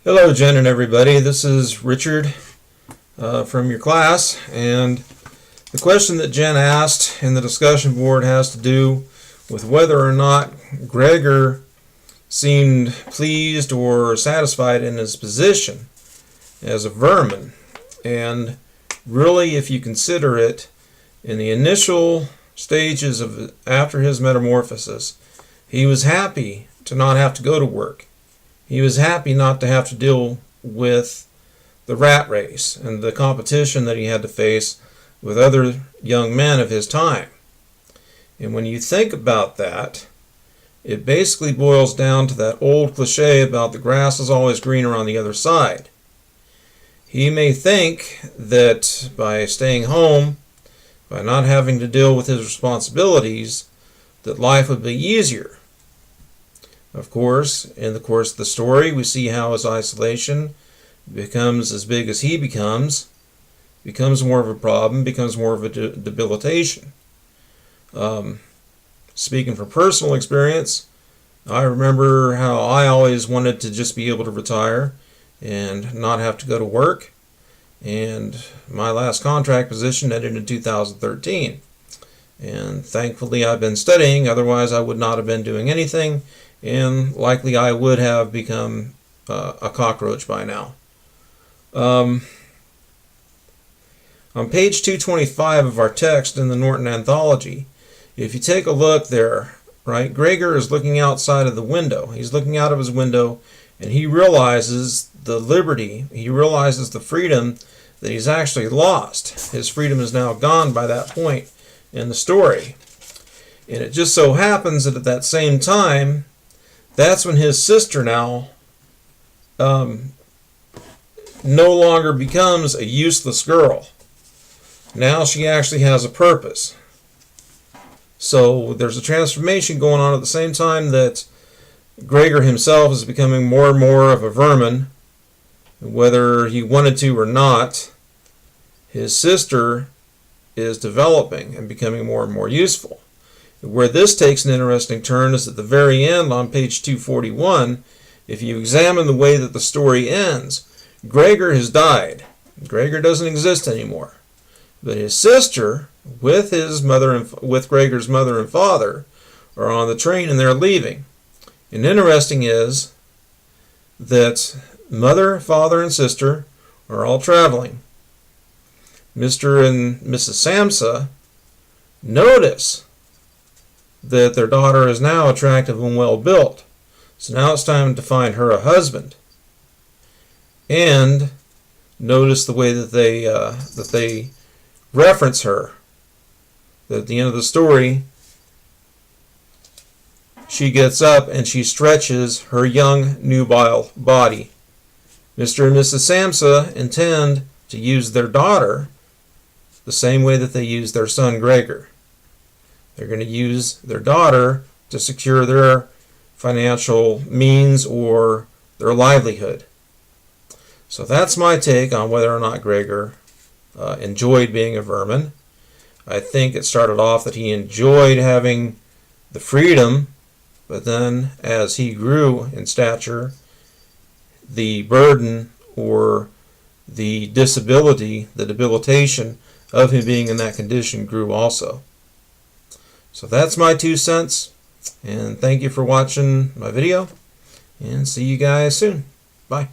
Hello, Jen and everybody. This is Richard from your class, and the question that Jen asked in the discussion board has to do with whether or not Gregor seemed pleased or satisfied in his position as a vermin. And really, if you consider it, in the initial stages of after his metamorphosis, he was happy to not have to go to work. He was happy not to have to deal with the rat race and the competition that he had to face with other young men of his time. And when you think about that, it basically boils down to that old cliche about the grass is always greener on the other side. He may think that by staying home, by not having to deal with his responsibilities, that life would be easier. Of course, in the course of the story, we see how his isolation becomes as big as he becomes more of a problem, becomes more of a debilitation. Speaking from personal experience, I remember how I always wanted to just be able to retire and not have to go to work. And my last contract position ended in 2013. And thankfully I've been studying, otherwise I would not have been doing anything. And likely I would have become a cockroach by now. On page 225 of our text in the Norton Anthology, if you take a look there, right, Gregor is looking outside of the window. He's looking out of his window and he realizes the liberty, he realizes the freedom that he's actually lost. His freedom is now gone by that point in the story. And it just so happens that at that same time, that's when his sister now no longer becomes a useless girl. Now she actually has a purpose. So there's a transformation going on at the same time that Gregor himself is becoming more and more of a vermin. Whether he wanted to or not, his sister is developing and becoming more and more useful. Where this takes an interesting turn is at the very end on page 241. If you examine the way that the story ends, Gregor has died. Gregor doesn't exist anymore. But his sister, with Gregor's mother and father, are on the train and they're leaving. And interesting is that mother, father, and sister are all traveling. Mr. and Mrs. Samsa notice that their daughter is now attractive and well built. So now it's time to find her a husband. And notice the way that they reference her. That at the end of the story, she gets up and she stretches her young nubile body. Mr. and Mrs. Samsa intend to use their daughter the same way that they use their son Gregor. They're going to use their daughter to secure their financial means or their livelihood. So that's my take on whether or not Gregor enjoyed being a vermin. I think it started off that he enjoyed having the freedom, but then as he grew in stature, the burden or the disability, the debilitation of him being in that condition grew also. So that's my 2 cents, and thank you for watching my video, and see you guys soon. Bye.